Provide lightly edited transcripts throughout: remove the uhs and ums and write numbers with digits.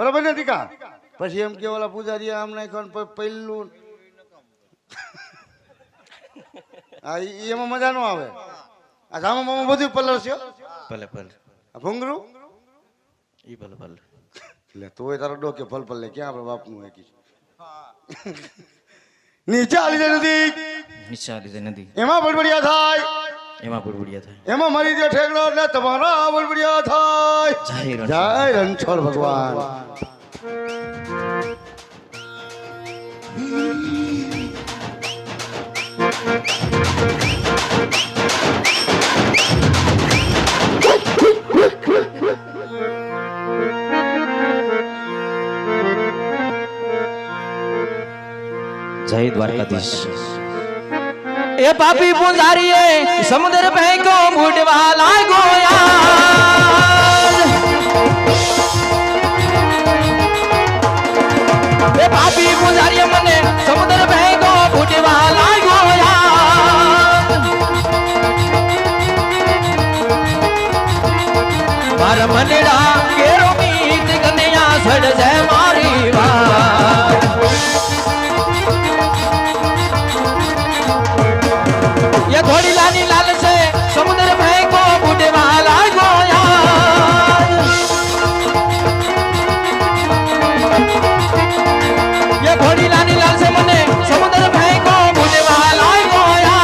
બરાબર નથી કા પછી એમ કે ઓલા પૂજારી આમ નાખ્યો ને પહેલું હા એમાં મજા ન આવે આ જામા બધું પલર છે ભલે ભલે આ ભૂંગરું ઈ ભલે ભલે એટલે તોય તારો ડોકે ફલ ફલ લે ક્યાં આપણે બાપનું એકી નીચે આલી દે નથી નિશા લીધે નથી એમાં બળબડિયા થાય એમાં બુડબુડિયા થાય એમાં મારી દે ઠેકડો એટલે તમારા બળબડિયા થાય જય રણછોડ ભગવાન જય દ્વારકાધીશ ए पापी पुजारी समुद्र फेंको बूढ़वा लागो यार ए पापी पुजारी मने समुद्र फेंको बूढ़वा लागो यार मार मनड़ा केरो मीत कन्या सड़ जाए मारी वार ये घोड़ी लानी लाल से समुद्र फेंको बूढ़े वाला गोया ये घोड़ी लानी लाल से मने समुद्र फेंको बूढ़े वाला गोया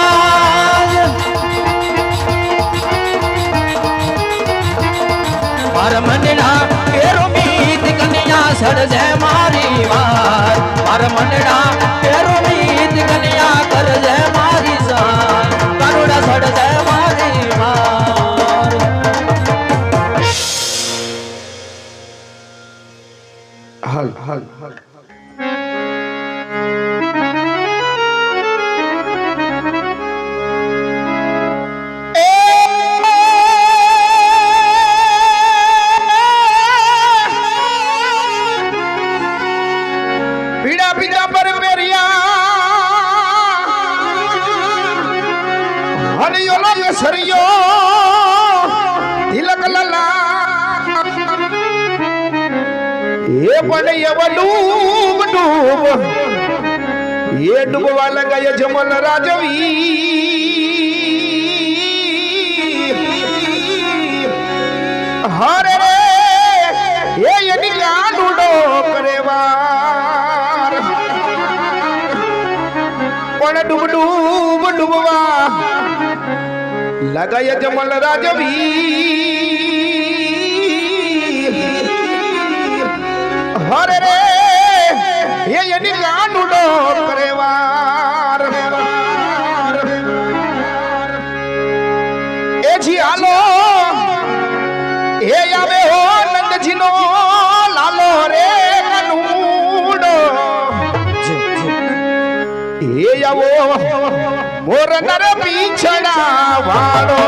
मार मनड़ा केरो मीत कन्या सड़ जाए मारी वार मार मनड़ा केरो मीत कन्या कर जाए मारी सार करुणा सड़ जाए मारी मार હાલ હાલ હાલ पीड़ा पीड़ा पर मेरिया हरियो लग सरियो तिलक लला ये बड़े डूब डूब ये डूबवा लगा ये जमल राजवी हरे रे ये निकाल उड़ो करेवार पण डूब डूब डूबवा लगा ये जमल राजवी हरे रे ये निकाल उड़ो करेवार ए जी आलो ए आवे हो नंद जी नो लालो रे कनूडो ए आवो मोर नर पीछड़ा वाड़ो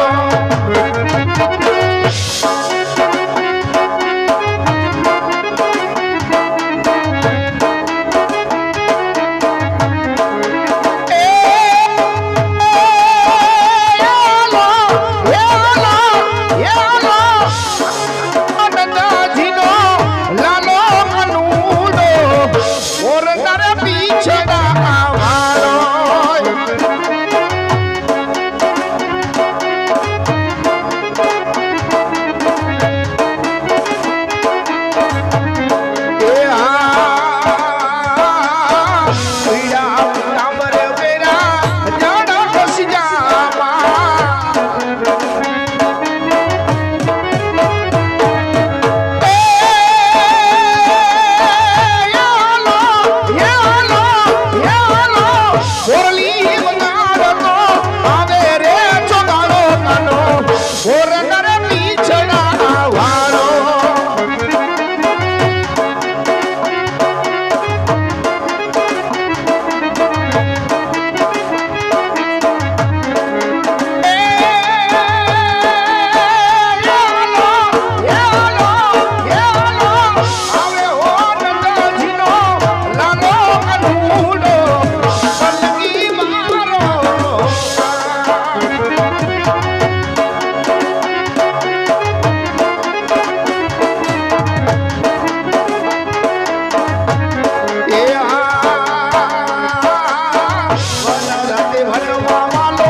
વગાડવા વાલો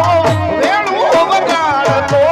વેણું વગાડતો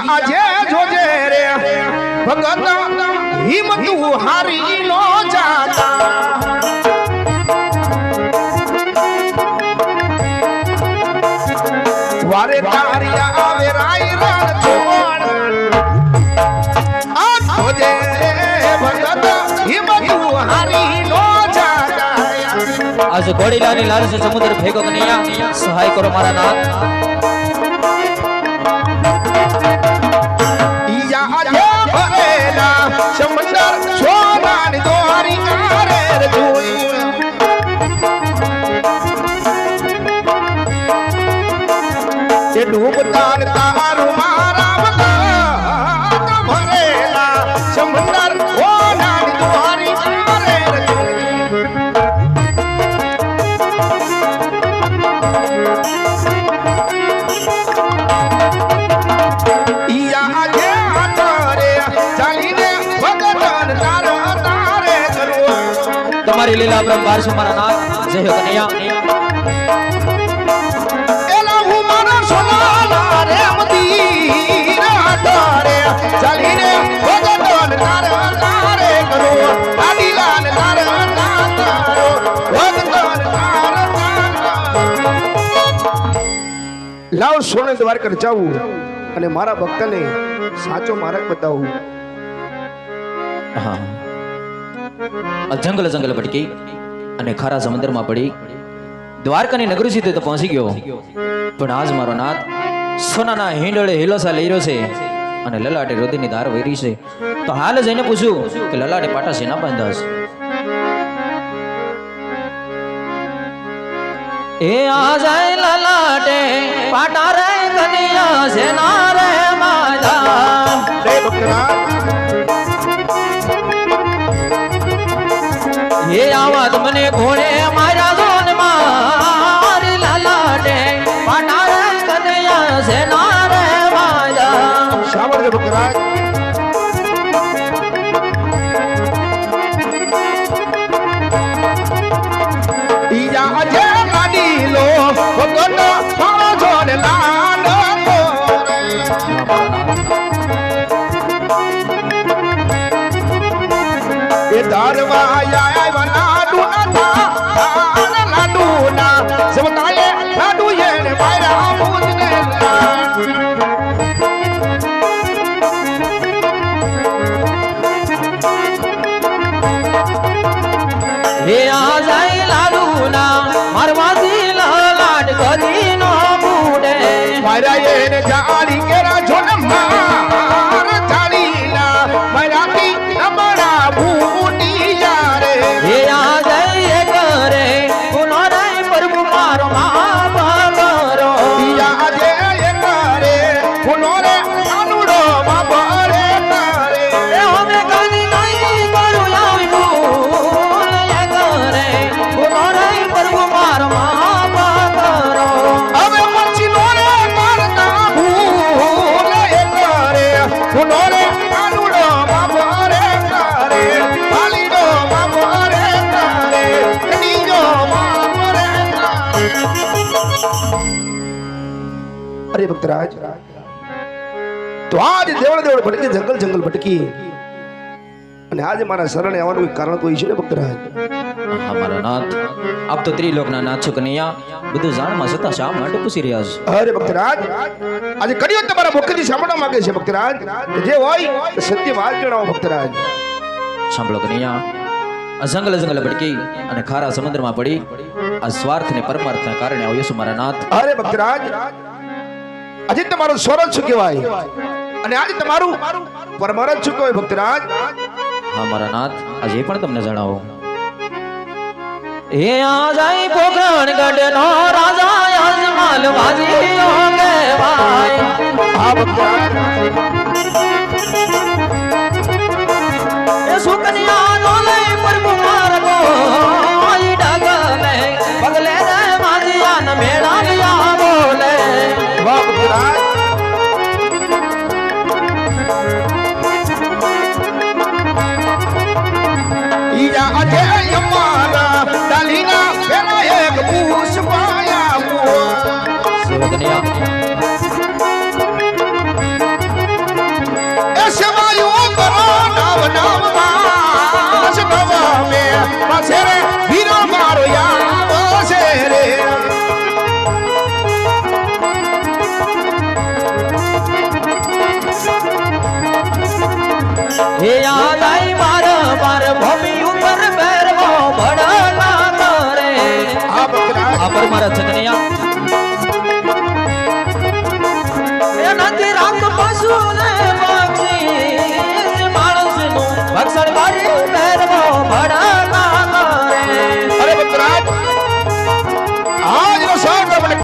આજે જોજે રે ભગત હિંમતું હારી નો જાતા વારે તારિયા આવે રાય રણ છોડ આ જોજે ભગત હિંમતું હારી નો જાતા आज घोड़ीलानी लाल से समुद्र फेंको कन्हैया सहाय करो मारा नाथ ડૂબતા તારું મારા ભરેલા સમંદર ઓ નાની દ્વારી તારે ઈયા આજે તારે ચાલીને ભગવાન તારા તારે કરો तुम्हारी लीला परम्पार से मारा नाथ जय हो कन्हैया લાવ સોને દ્વારકા જાવું અને મારા ભક્તને સાચો માર્ગ બતાવું. હા જંગલ જંગલ ભટકી અને ખારા સમુદ્રમાં પડી દ્વારકાની નગરી સુધી તો પહોંચી ગયો, પણ આજ મારો નાથ સોનાના હિંડોળે હિલોસા લઈ રહ્યો છે અને લલાટે રુધિરની ધાર વહેરી છે. તો હાલ જઈને પૂછું કે લલાટે પાટા શેના બાંધા છે? એ આ જાય લલાટે પાટા રે કનિયા સેના રે માધા. રે ભક્તરાજ એ આવાત મને ઘોડે મારા જોન મારી લલાટે પાટા રે કનિયા સેના રે માધા. શામળ રે ભક્તરાજ ઈજા અજે લાડી લો ભગત મારો જોડ લાડો એ ધારવા આયા લાડુ ના લાડુ ના સમતાએ લાડુ એને મારા મૂદને હે આ જાય લાડુના મારવાથી લલાટ કદી નો બુડે. મારા એને જાડી કેરા જોન માર જાડીલા મારાથી અમારા ભૂટી યારે હે આ જાય કરે ગુનો રે પ્રભુ મારો માફ કરો. ઈયા આજે એ કરે ગુનો રે આનુડો બાબરે કરે એ અમે કદી નહીં કરું આવી ભૂલ. એ કરે ગુનો રે પ્રભુ મારો માફ કરો. હવે પછી નો રે કરતા ભૂલ એ કરે ગુનો રે આનુડો બાબરે કરે પાલીડો બાબરે કરે નીજો બાબરે અરે ભક્તરાજ તો આજ દેવળ દેવળ ભટકી જંગલ જંગલ ભટકી અને આજે મારા શરણે આવવાનું કોઈ કારણ તો છે ને ભક્તરાજ? હા મારા નાથ, આપ તો ત્રિલોકના નાથ છો કનૈયા, બધું જાણમાં છતાં શા માટે પૂછી રહ્યા છો? અરે ભક્તરાજ આજે કર્યો તમારા મુખથી સાંભળવા માંગે છે ભક્તરાજ, જે હોય તે સત્ય વાત જણાવો ભક્તરાજ. સાંભળો કનૈયા, આ જંગલ જંગલ ભટકી અને ખારા સમુદ્રમાં પડી આ સ્વાર્થ ને પરમાર્થના કારણે આવ્યો છું મારા નાથ. અરે ભક્તરાજ આજે તમારું સ્વરજ શું કહેવાય અને આજે તમારું પરમારથ શું કહેવાય ભક્તરાજ? હા મારા નાથ, આજે પણ તમને જણાવો. એ આ જાય પોખરણ ગઢનો રાજા યજમાલ વાજીઓ કહેવાય. હા ભક્તરાજ એ સુકન્યા નો લઈ પ્રભુ મારગો ઈ ડગલે પગલે રે માજીયા ન મેળા લિયા બોલે. વાહ ભક્તરાજ ઈયા આજે અમારા ડાલીના પેલા એક પુષ્પાયા સેવા કનૈયા, સેવાયો કરો નવ નવ માસ નવ મે પાછે રે વીરો મારો યાદ છે રે હે આ જાય માર માર ભૂમિ ઉપર બેરવો ભડના કરે. આ ભક્તરાજ આ પરમાર્થ છે કનૈયા. એ નથી રાત પશુ ને પક્ષી માણસ નું ભક્ષણ કરી